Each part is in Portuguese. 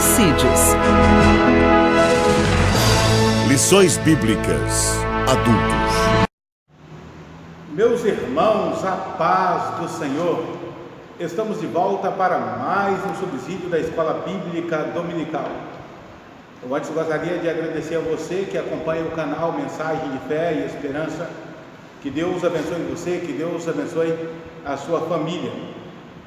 homicídios. Lições Bíblicas Adultos. Meus irmãos, a paz do Senhor. Estamos de volta para mais um subsídio da Escola Bíblica Dominical. Eu antes gostaria de agradecer a você que acompanha o canal Mensagem de Fé e Esperança. Que Deus abençoe você, que Deus abençoe a sua família.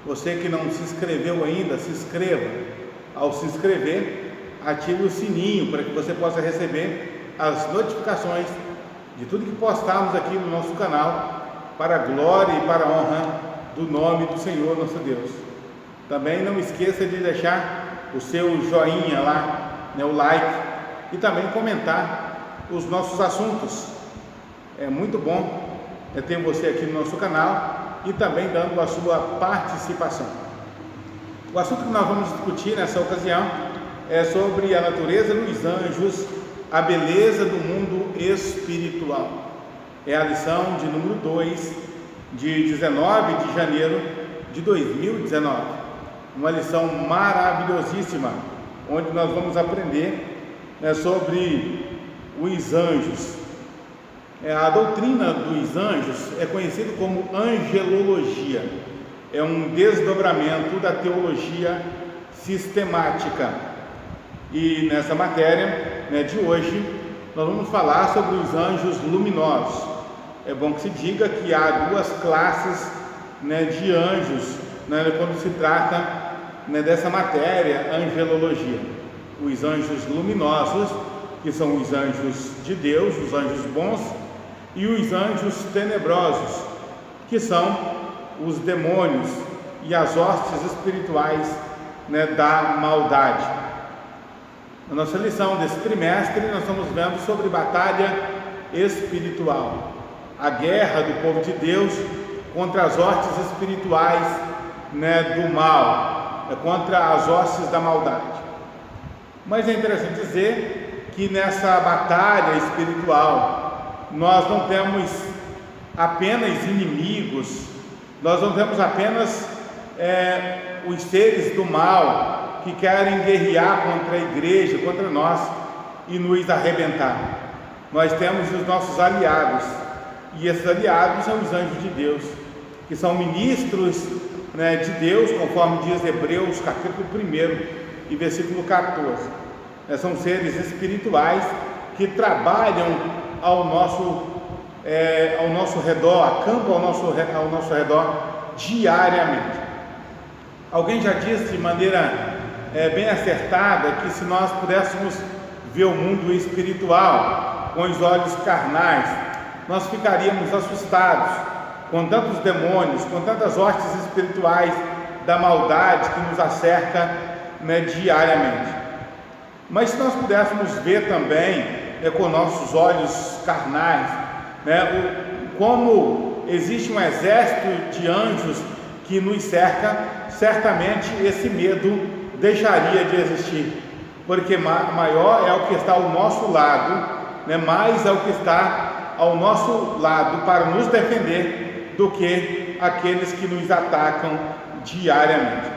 Você que não se inscreveu ainda, se inscreva. Ao se inscrever, ative o sininho para que você possa receber as notificações de tudo que postarmos aqui no nosso canal, para a glória e para a honra do nome do Senhor nosso Deus. Também não esqueça de deixar o seu joinha lá, o like, e também comentar os nossos assuntos. É muito bom ter você aqui no nosso canal e também dando a sua participação. O assunto que nós vamos discutir nessa ocasião é sobre a natureza dos anjos, a beleza do mundo espiritual. É a lição de número 2, de 19 de janeiro de 2019. Uma lição maravilhosíssima, onde nós vamos aprender sobre os anjos. A doutrina dos anjos é conhecida como angelologia. É um desdobramento da teologia sistemática. E nessa matéria de hoje, nós vamos falar sobre os anjos luminosos. É bom que se diga que há duas classes de anjos quando se trata dessa matéria, angelologia. Os anjos luminosos, que são os anjos de Deus, os anjos bons, e os anjos tenebrosos, que são os demônios e as hostes espirituais da maldade. Na nossa lição desse trimestre, nós estamos vendo sobre batalha espiritual, a guerra do povo de Deus contra as hostes espirituais do mal, contra as hostes da maldade. Mas é interessante dizer que nessa batalha espiritual nós não temos apenas inimigos, nós não temos apenas os seres do mal que querem guerrear contra a igreja, contra nós e nos arrebentar. Nós temos os nossos aliados, e esses aliados são os anjos de Deus, que são ministros de Deus, conforme diz Hebreus capítulo 1 e versículo 14. São seres espirituais que trabalham ao nosso redor, acampam ao nosso redor diariamente. Alguém já disse de maneira bem acertada que se nós pudéssemos ver o mundo espiritual com os olhos carnais, nós ficaríamos assustados com tantos demônios, com tantas hostes espirituais da maldade que nos acerca diariamente. Mas se nós pudéssemos ver também com nossos olhos carnais, como existe um exército de anjos que nos cerca, certamente esse medo deixaria de existir, porque maior é o que está ao nosso lado, mais é o que está ao nosso lado para nos defender do que aqueles que nos atacam diariamente.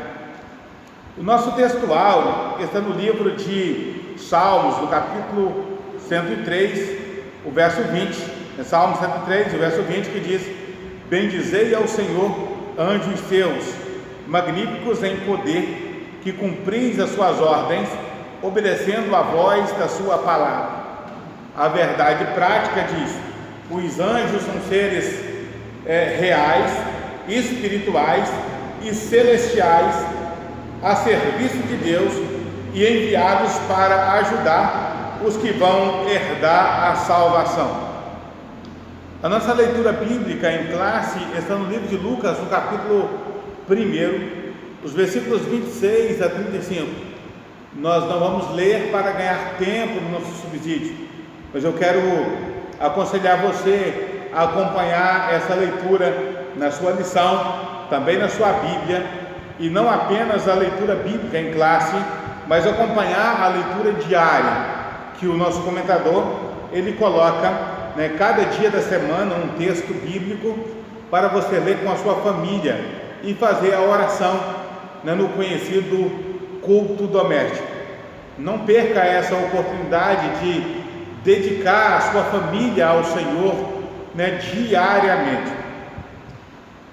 O nosso textual está no livro de Salmos, no capítulo 103, o verso 20, Salmo 103, o verso 20, que diz: bendizei ao Senhor, anjos seus, magníficos em poder, que cumpris as suas ordens, obedecendo a voz da sua palavra. A verdade prática diz: os anjos são seres reais, espirituais e celestiais, a serviço de Deus e enviados para ajudar os que vão herdar a salvação. A nossa leitura bíblica em classe está no livro de Lucas, no capítulo 1, os versículos 26 a 35. Nós não vamos ler para ganhar tempo no nosso subsídio, mas eu quero aconselhar você a acompanhar essa leitura na sua lição, também na sua Bíblia, e não apenas a leitura bíblica em classe, mas acompanhar a leitura diária, que o nosso comentador, ele coloca cada dia da semana um texto bíblico para você ler com a sua família e fazer a oração no conhecido culto doméstico. não perca essa oportunidade de dedicar a sua família ao Senhor, diariamente.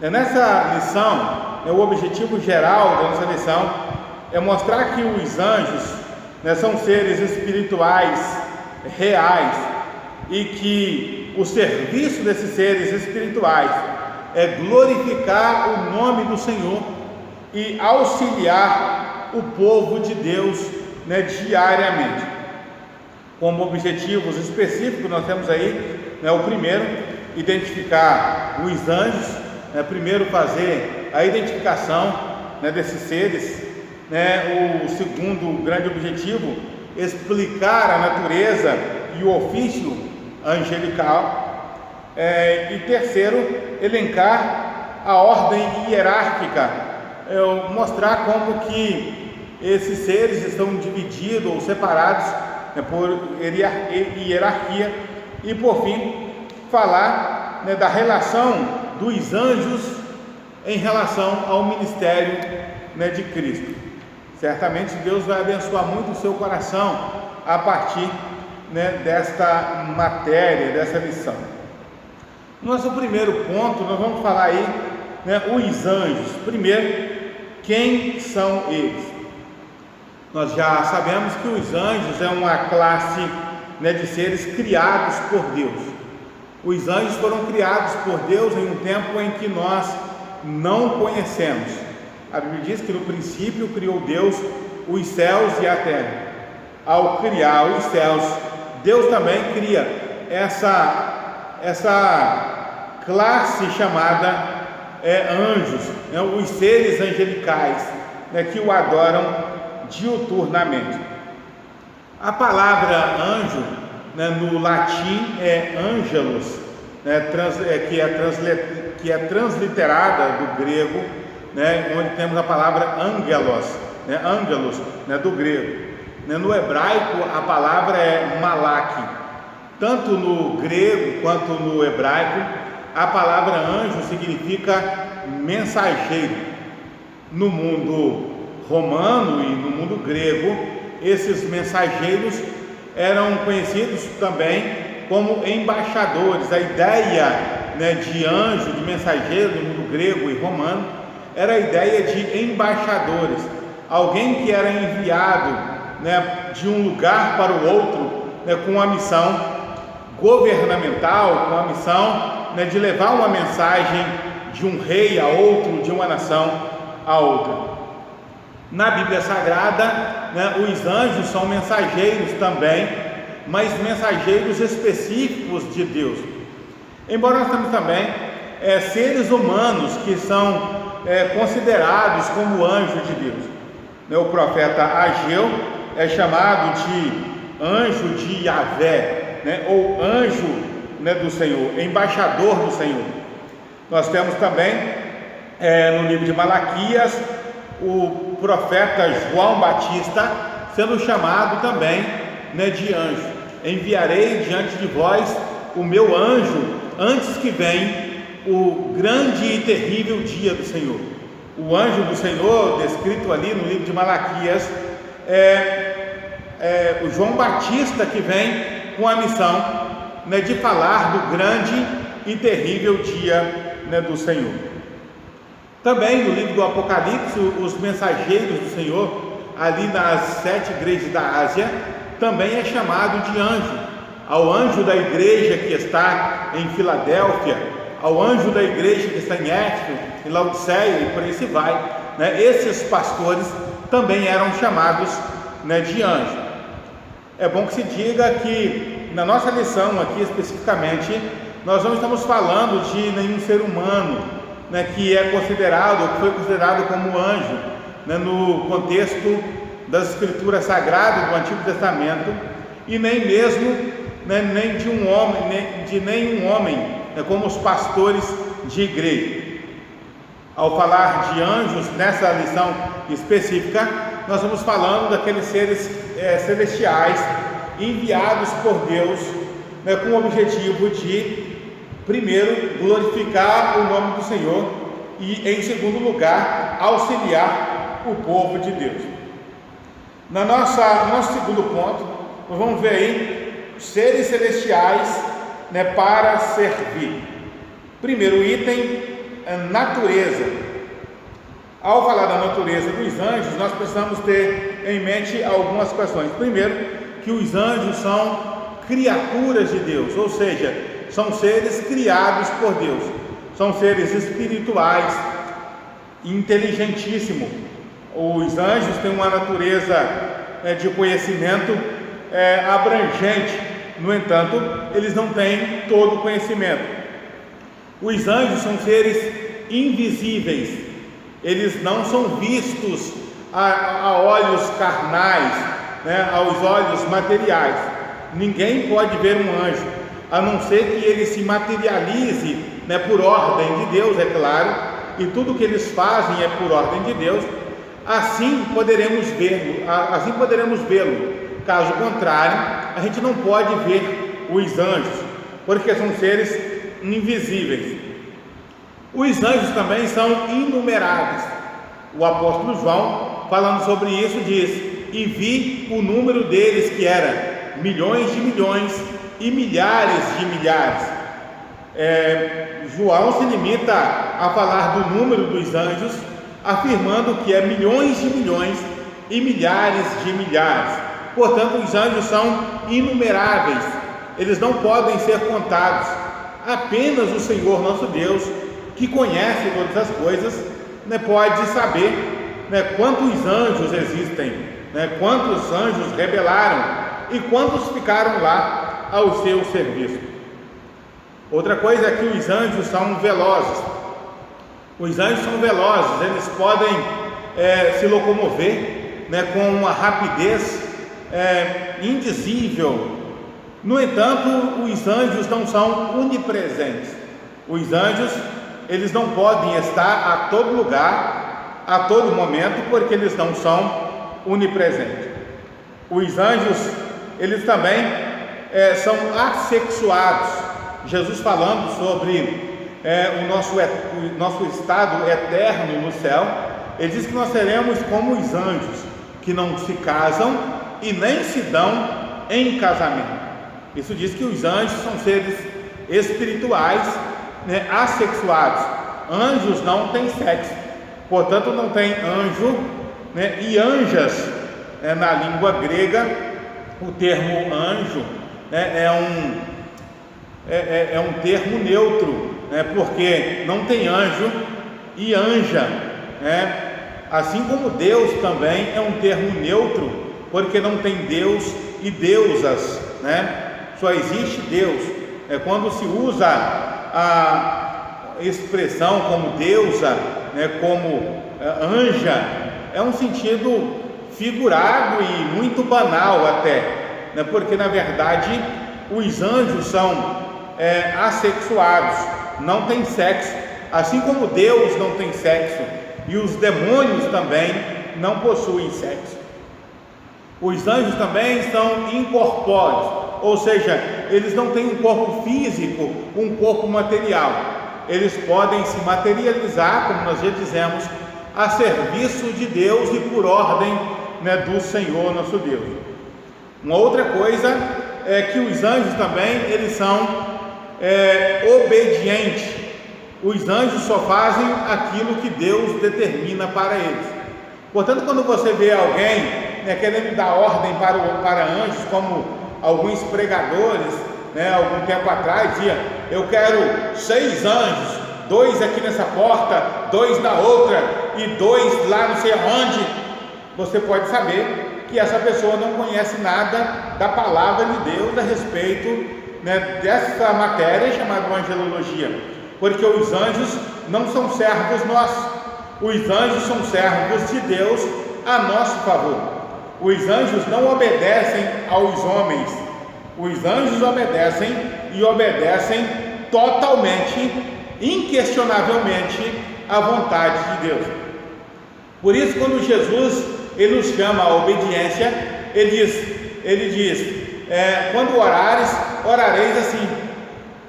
Nessa lição, o objetivo geral da nossa lição é mostrar que os anjos são seres espirituais reais e que o serviço desses seres espirituais é glorificar o nome do Senhor e auxiliar o povo de Deus diariamente. Como objetivos específicos, nós temos aí o primeiro, identificar os anjos, primeiro fazer a identificação desses seres, o segundo grande objetivo, explicar a natureza e o ofício angelical, e terceiro, elencar a ordem hierárquica, mostrar como que esses seres estão divididos ou separados por hierarquia, e por fim falar da relação dos anjos em relação ao ministério de Cristo. Certamente Deus vai abençoar muito o seu coração a partir desta matéria, dessa lição. Nosso primeiro ponto, nós vamos falar aí os anjos. Primeiro, quem são eles? Nós já sabemos que os anjos é uma classe de seres criados por Deus. Os anjos foram criados por Deus em um tempo em que nós não conhecemos. A Bíblia diz que no princípio criou Deus os céus e a terra. Ao criar os céus, Deus também cria essa classe chamada anjos, os seres angelicais, que o adoram diuturnamente. A palavra anjo, no latim é angelos, que é transliterada do grego, onde temos a palavra angelos, do grego. No hebraico a palavra é malak. Tanto no grego quanto no hebraico a palavra anjo significa mensageiro. No mundo romano e no mundo grego, esses mensageiros eram conhecidos também como embaixadores. A ideia de anjo, de mensageiro no mundo grego e romano era a ideia de embaixadores, alguém que era enviado de um lugar para o outro com uma missão governamental, com a missão de levar uma mensagem de um rei a outro, de uma nação a outra. Na Bíblia Sagrada, os anjos são mensageiros também, mas mensageiros específicos de Deus. Embora nós temos também seres humanos que são considerados como anjos de Deus. O profeta Ageu é chamado de anjo de Yahvé, ou anjo do Senhor, embaixador do Senhor. Nós temos também no livro de Malaquias o profeta João Batista sendo chamado também de anjo. Enviarei diante de vós o meu anjo antes que venha o grande e terrível dia do Senhor. O anjo do Senhor, descrito ali no livro de Malaquias, é o João Batista, que vem com a missão de falar do grande e terrível dia do Senhor. Também no livro do Apocalipse, os mensageiros do Senhor, ali nas 7 igrejas da Ásia, também é chamado de anjo. Ao anjo da igreja que está em Filadélfia, ao anjo da igreja que está em Éfeso, em Laodiceia e por aí se vai, esses pastores também eram chamados de anjo. É bom que se diga que na nossa lição aqui especificamente, nós não estamos falando de nenhum ser humano que é considerado, ou que foi considerado como anjo, no contexto das escrituras sagradas do Antigo Testamento, e nem mesmo nem de um homem, nem de nenhum homem, como os pastores de igreja. Ao falar de anjos nessa lição específica, nós estamos falando daqueles seres celestiais enviados por Deus, com o objetivo de, primeiro, glorificar o nome do Senhor e, em segundo lugar, auxiliar o povo de Deus. No nosso segundo ponto, nós vamos ver aí seres celestiais, né, para servir. Primeiro item, natureza. Ao falar da natureza dos anjos, nós precisamos ter em mente algumas questões. Primeiro, que os anjos são criaturas de Deus, ou seja, são seres criados por Deus, são seres espirituais, inteligentíssimos. Os anjos têm uma natureza de conhecimento abrangente, no entanto, eles não têm todo o conhecimento. Os anjos são seres invisíveis, eles não são vistos a olhos carnais, né, aos olhos materiais. Ninguém pode ver um anjo, a não ser que ele se materialize, né, por ordem de Deus, é claro, e tudo que eles fazem é por ordem de Deus. Assim poderemos vê-lo. Caso contrário, a gente não pode ver os anjos, porque são seres invisíveis. Os anjos também são inumeráveis. O apóstolo João, falando sobre isso, diz: e vi o número deles, que era milhões de milhões e milhares de milhares. João se limita a falar do número dos anjos, afirmando que é milhões de milhões e milhares de milhares. Portanto, os anjos são inumeráveis, eles não podem ser contados. Apenas o Senhor nosso Deus, que conhece todas as coisas, né, pode saber, né, quantos anjos existem, né, quantos anjos rebelaram e quantos ficaram lá ao seu serviço. Outra coisa é que os anjos são velozes. Os anjos são velozes, eles podem se locomover, né, com uma rapidez indizível. No entanto, os anjos não são onipresentes. Os anjos, eles não podem estar a todo lugar, a todo momento, porque eles não são onipresentes. Os anjos, eles também são assexuados. Jesus, falando sobre o nosso estado eterno no céu, ele diz que nós seremos como os anjos, que não se casam e nem se dão em casamento. Isso diz que os anjos são seres espirituais, né, assexuados. Anjos não têm sexo, portanto não tem anjo, né, e anjas, na língua grega, o termo anjo, né, é um termo neutro, né, porque não tem anjo e anja, né? Assim como Deus também é um termo neutro, porque não tem Deus e deusas, né? Só existe Deus. Quando se usa a expressão como deusa, né, como anja, é um sentido figurado e muito banal até, né? Porque na verdade os anjos são assexuados, não tem sexo, assim como Deus não tem sexo e os demônios também não possuem sexo. Os anjos também são incorpóreos, ou seja, eles não têm um corpo físico, um corpo material. Eles podem se materializar, como nós já dizemos, a serviço de Deus e por ordem, né, do Senhor nosso Deus. Uma outra coisa é que os anjos também, eles são obedientes. Os anjos só fazem aquilo que Deus determina para eles. Portanto, quando você vê alguém, né, querendo dar ordem para anjos, como alguns pregadores, né, algum tempo atrás, dizia: eu quero 6 anjos, 2 aqui nessa porta, 2 na outra e 2 lá não sei aonde, você pode saber que essa pessoa não conhece nada da palavra de Deus a respeito, né, dessa matéria chamada angelologia. Porque os anjos não são servos nossos, os anjos são servos de Deus a nosso favor. Os anjos não obedecem aos homens, os anjos obedecem e obedecem totalmente, inquestionavelmente à vontade de Deus. Por isso, quando Jesus ele nos chama à obediência, ele diz quando orares, orareis assim: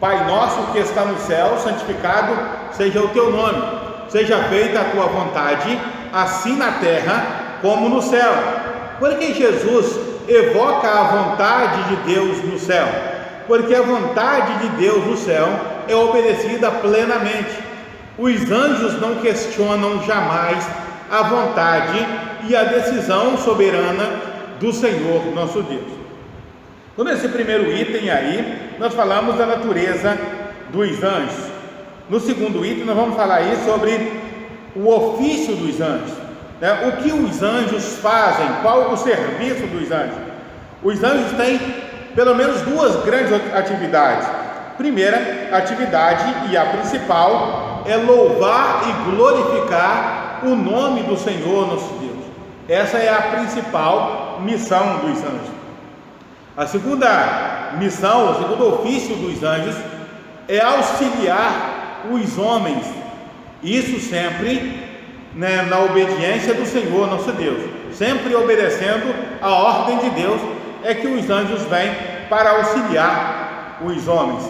Pai nosso que está no céu, santificado seja o teu nome, seja feita a tua vontade, assim na terra como no céu. por que Jesus evoca a vontade de Deus no céu? Porque a vontade de Deus no céu é obedecida plenamente. Os anjos não questionam jamais a vontade e a decisão soberana do Senhor nosso Deus. Então, nesse primeiro item aí, nós falamos da natureza dos anjos. No segundo item, nós vamos falar aí sobre o ofício dos anjos, né? O que os anjos fazem, qual o serviço dos anjos. Os anjos têm pelo menos duas grandes atividades. Primeira atividade, e a principal, é louvar e glorificar o nome do Senhor nosso Deus. Essa é a principal missão dos anjos. A segunda missão, o segundo ofício dos anjos é auxiliar os homens, isso sempre, né, na obediência do Senhor nosso Deus, sempre obedecendo a ordem de Deus, é que os anjos vêm para auxiliar os homens.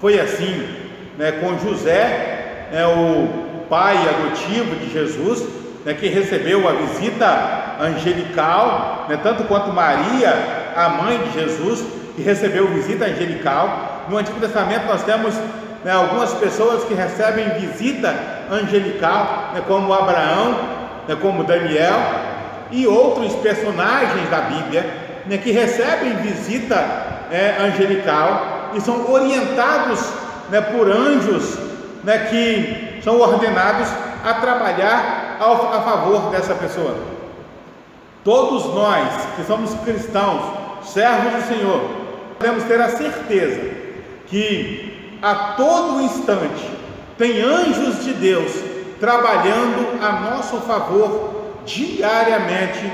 Foi assim, né, com José, né, o pai adotivo de Jesus, né, que recebeu a visita angelical, né, tanto quanto Maria, a mãe de Jesus, que recebeu visita angelical. No Antigo Testamento nós temos, né, algumas pessoas que recebem visita angelical, né, como Abraão, né, como Daniel e outros personagens da Bíblia, né, que recebem visita angelical e são orientados, né, por anjos, né, que são ordenados a trabalhar a favor dessa pessoa. Todos nós que somos cristãos, servos do Senhor, podemos ter a certeza que a todo instante tem anjos de Deus trabalhando a nosso favor diariamente.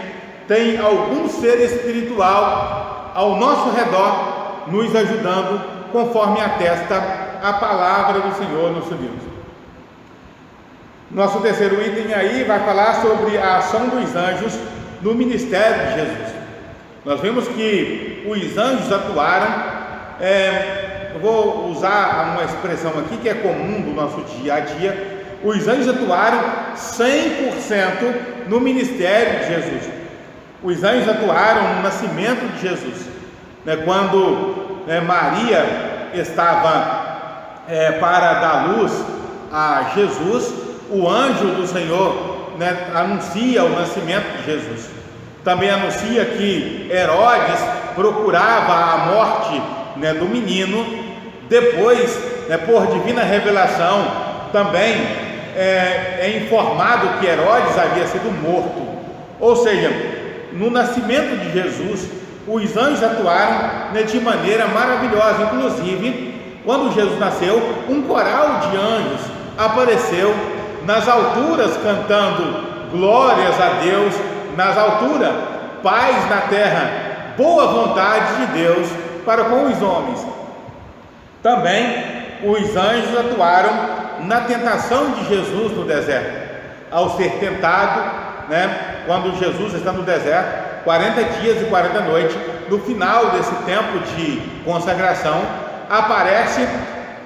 Tem algum ser espiritual ao nosso redor nos ajudando, conforme atesta a palavra do Senhor nosso Deus. Nosso terceiro item aí vai falar sobre a ação dos anjos no ministério de Jesus. Nós vemos que os anjos atuaram, eu vou usar uma expressão aqui que é comum do nosso dia a dia, os anjos atuaram 100% no ministério de Jesus. Os anjos atuaram no nascimento de Jesus, né, quando Maria estava para dar luz a Jesus, o anjo do Senhor, né, anuncia o nascimento de Jesus. Também anuncia que Herodes procurava a morte, né, do menino. Depois, né, por divina revelação, também é informado que Herodes havia sido morto. Ou seja, no nascimento de Jesus, os anjos atuaram, né, de maneira maravilhosa. Inclusive, quando Jesus nasceu, um coral de anjos apareceu nas alturas cantando glórias a Deus nas alturas, paz na terra, boa vontade de Deus para com os homens. Também os anjos atuaram na tentação de Jesus no deserto. Ao ser tentado, né, quando Jesus está no deserto, 40 dias e 40 noites, no final desse tempo de consagração, aparece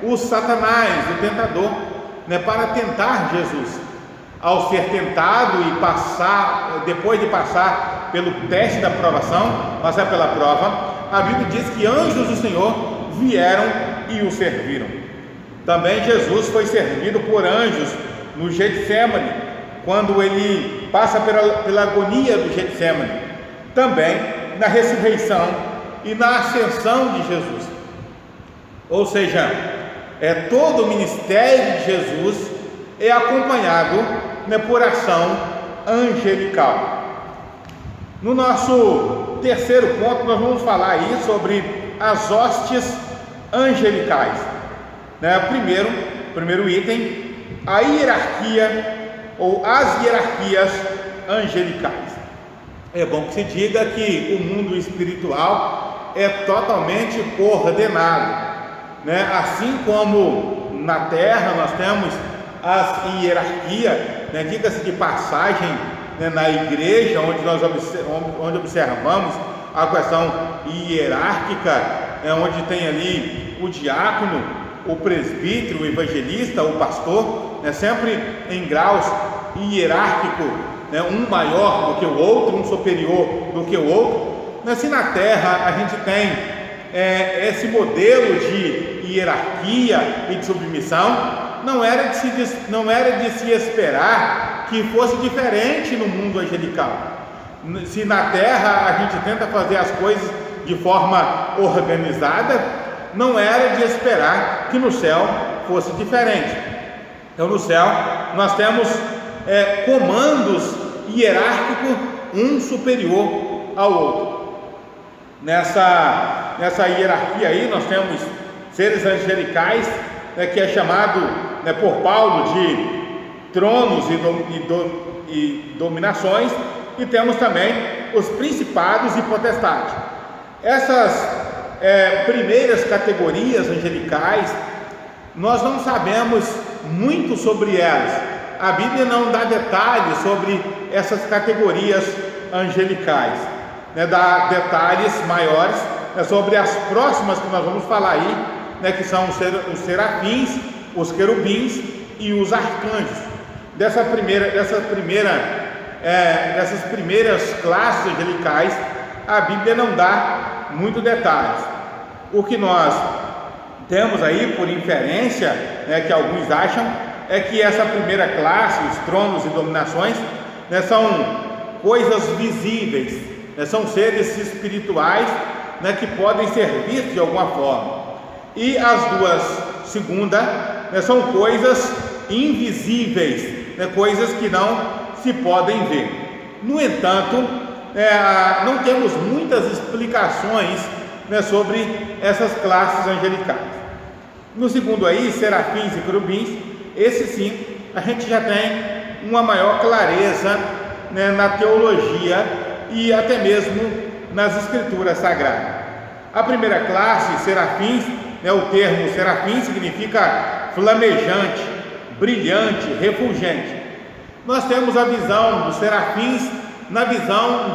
o Satanás, o tentador, né, para tentar Jesus. Ao ser tentado e depois de passar pelo teste da aprovação, passar pela prova, a Bíblia diz que anjos do Senhor vieram e o serviram. Também Jesus foi servido por anjos no Getsemane, quando ele passa pela agonia do Getsemane. Também na ressurreição e na ascensão de Jesus. Ou seja, todo o ministério de Jesus é acompanhado, né, por ação angelical. No nosso terceiro ponto, nós vamos falar aí sobre as hostes angelicais, né? Primeiro item, a hierarquia ou as hierarquias angelicais. É bom que se diga que o mundo espiritual é totalmente coordenado, né? Assim como na terra nós temos as hierarquias, né? Diga-se de passagem, né? Na igreja onde nós observamos a questão hierárquica, onde tem ali o diácono, o presbítero, o evangelista, o pastor, né? Sempre em graus hierárquicos, né? Um maior do que o outro, um superior do que o outro. Mas se na terra a gente tem esse modelo de hierarquia e de submissão, não era de se esperar que fosse diferente no mundo angelical. Se na terra a gente tenta fazer as coisas de forma organizada, não era de esperar que no céu fosse diferente. Então no céu nós temos comandos hierárquicos, um superior ao outro. Nessa hierarquia aí nós temos seres angelicais, que é chamado por Paulo de tronos e dominações, e temos também os principados e potestades. Essas primeiras categorias angelicais, nós não sabemos muito sobre elas. A Bíblia não dá detalhes sobre essas categorias angelicais, dá detalhes maiores sobre as próximas que nós vamos falar aí, que são os serafins, os querubins e os arcanjos. Dessas primeiras classes angelicais, a Bíblia não dá muito detalhes. O que nós temos aí por inferência, que alguns acham, é que essa primeira classe, os tronos e dominações, são coisas visíveis, são seres espirituais, que podem ser vistos de alguma forma. E as duas segundas, são coisas invisíveis, coisas que não se podem ver. No entanto, não temos muitas explicações sobre essas classes angelicais. No segundo aí, serafins e querubins, esse sim, a gente já tem uma maior clareza na teologia e até mesmo nas escrituras sagradas. A primeira classe, serafins, o termo serafim significa flamejante, brilhante, refulgente. Nós temos a visão dos serafins na visão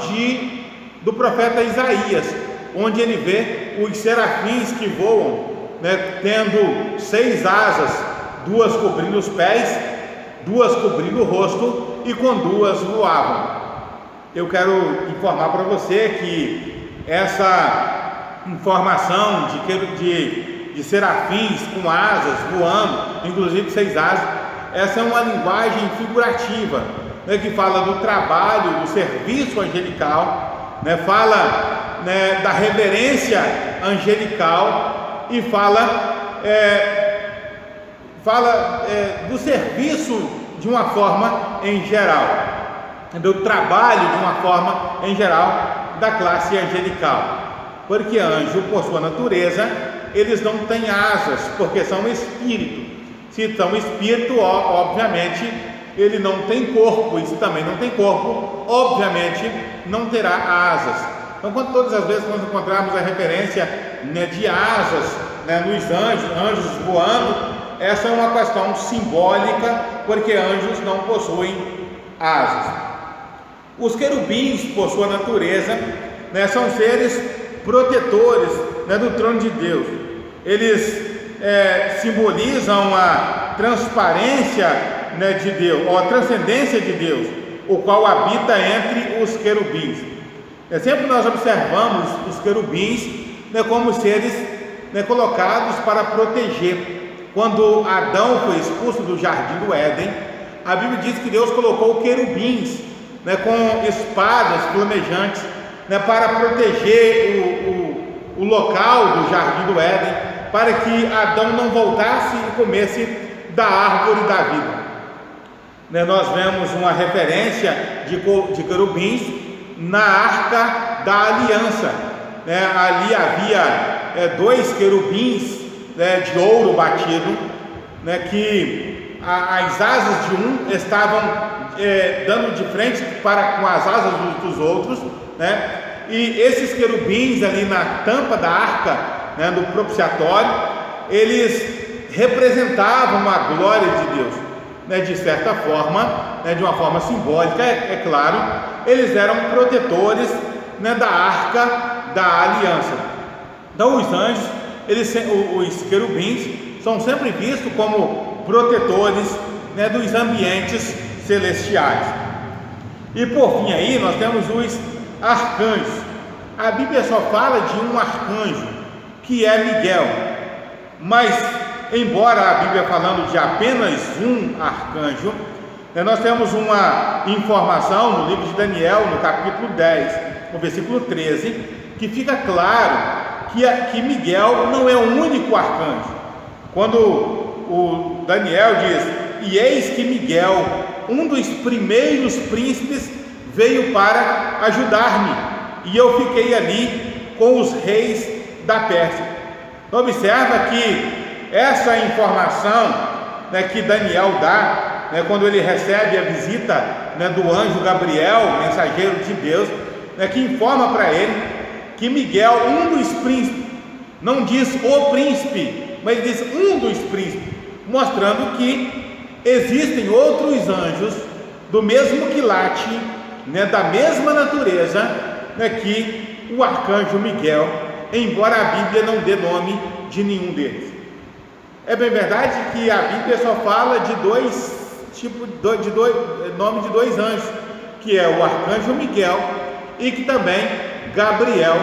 do profeta Isaías, onde ele vê os serafins que voam, tendo 6 asas, 2 cobrindo os pés, 2 cobrindo o rosto, e com 2 voavam. Eu quero informar para você que essa informação de serafins com asas voando, inclusive 6 asas, essa é uma linguagem figurativa, que fala do trabalho, do serviço angelical, fala da reverência angelical e fala do serviço de uma forma em geral, do trabalho de uma forma em geral da classe angelical. Porque anjo, por sua natureza, eles não têm asas, porque são espírito. Se são espírito, obviamente, ele não tem corpo. E se também não tem corpo, obviamente, não terá asas. Então, todas as vezes que nós encontrarmos a referência de asas nos anjos voando, essa é uma questão simbólica, porque anjos não possuem asas. Os querubins, por sua natureza, são seres protetores do trono de Deus. Eles simbolizam a transparência de Deus, ou a transcendência de Deus, o qual habita entre os querubins. Sempre nós observamos os querubins como seres colocados para proteger. Quando Adão foi expulso do jardim do Éden, a Bíblia diz que Deus colocou querubins com espadas flamejantes para proteger o local do jardim do Éden, para que Adão não voltasse e comesse da árvore da vida. Nós vemos uma referência de querubins na Arca da Aliança. Ali havia 2 querubins de ouro batido, que as asas de um estavam dando de frente para com as asas dos outros, e esses querubins ali na tampa da arca, do propiciatório, eles representavam a glória de Deus, de certa forma, de uma forma simbólica, é claro. Eles eram protetores da arca da aliança. Então os anjos, os querubins, são sempre vistos como protetores dos ambientes celestiais. E por fim aí nós temos os arcanjos. A Bíblia só fala de um arcanjo, que é Miguel, mas embora a Bíblia falando de apenas um arcanjo, nós temos uma informação no livro de Daniel, no capítulo 10, no versículo 13, que fica claro que Miguel não é o único arcanjo. Quando o Daniel diz: e eis que Miguel, um dos primeiros príncipes, veio para ajudar-me, e eu fiquei ali com os reis da Pérsia. Então observa que essa informação, que Daniel dá, quando ele recebe a visita, do anjo Gabriel, mensageiro de Deus, que informa para ele que Miguel, um dos príncipes, não diz o príncipe, mas diz um dos príncipes, mostrando que existem outros anjos do mesmo quilate, da mesma natureza, que o arcanjo Miguel, embora a Bíblia não dê nome de nenhum deles. É bem verdade que a Bíblia só fala de nome de dois anjos, que é o arcanjo Miguel e que também Gabriel,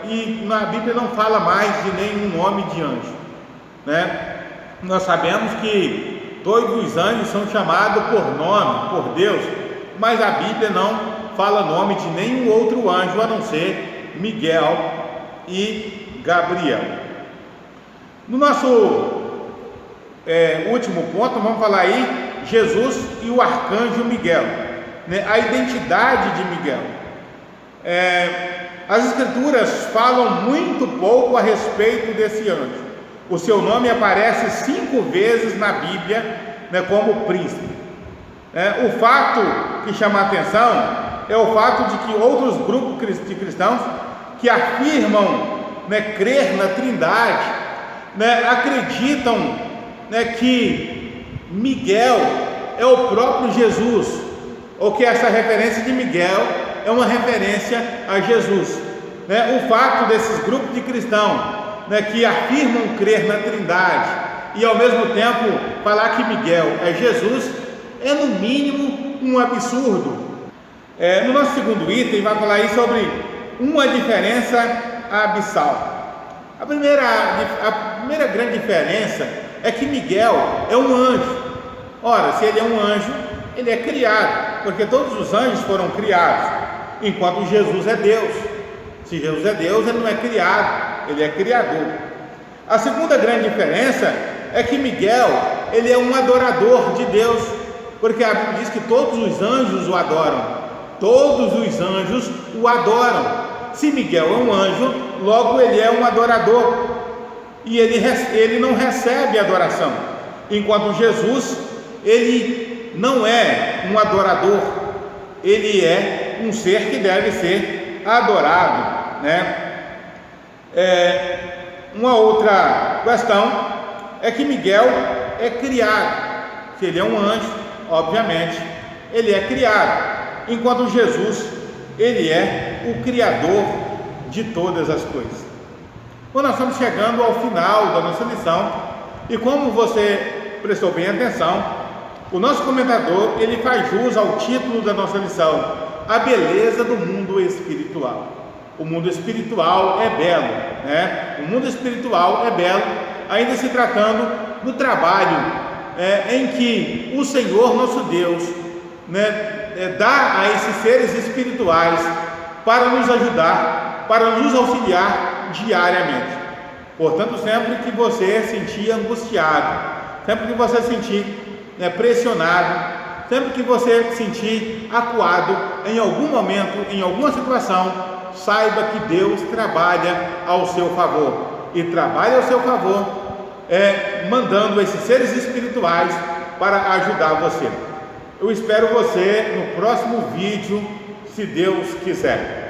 e na Bíblia não fala mais de nenhum nome de anjo, Nós sabemos que todos os anjos são chamados por nome, por Deus, mas a Bíblia não fala nome de nenhum outro anjo a não ser Miguel e Gabriel. No nosso último ponto, vamos falar aí Jesus e o arcanjo Miguel, a identidade de Miguel. As Escrituras falam muito pouco a respeito desse anjo. O seu nome aparece 5 vezes na Bíblia, como príncipe. O fato que chama a atenção é o fato de que outros grupos de cristãos que afirmam crer na Trindade, acreditam que Miguel é o próprio Jesus, ou que essa referência de Miguel é uma referência a Jesus. O fato desses grupos de cristãos, que afirmam crer na Trindade e ao mesmo tempo falar que Miguel é Jesus, é no mínimo um absurdo. No nosso segundo item vai falar aí sobre uma diferença abissal. A primeira grande diferença é que Miguel é um anjo. Ora, se ele é um anjo, ele é criado, porque todos os anjos foram criados, enquanto Jesus é Deus. Se Jesus é Deus, ele não é criado, ele é criador. A segunda grande diferença é que Miguel, ele é um adorador de Deus, porque a Bíblia diz que todos os anjos o adoram. Todos os anjos o adoram. Se Miguel é um anjo, logo ele é um adorador, e ele não recebe adoração, enquanto Jesus, ele não é um adorador, ele é um ser que deve ser adorado, Uma outra questão é que Miguel é criado. Se ele é um anjo, obviamente, ele é criado, enquanto Jesus, ele é o Criador de todas as coisas. Bom, nós estamos chegando ao final da nossa lição, e como você prestou bem atenção, o nosso comentador, ele faz jus ao título da nossa lição: a beleza do mundo espiritual. O mundo espiritual é belo, O mundo espiritual é belo, ainda se tratando do trabalho em que o Senhor nosso Deus, dá a esses seres espirituais para nos ajudar, para nos auxiliar diariamente. Portanto, sempre que você se sentir angustiado, sempre que você se sentir pressionado, sempre que você se sentir acuado em algum momento, em alguma situação, saiba que Deus trabalha ao seu favor, e trabalha ao seu favor mandando esses seres espirituais para ajudar você. Eu espero você no próximo vídeo, se Deus quiser.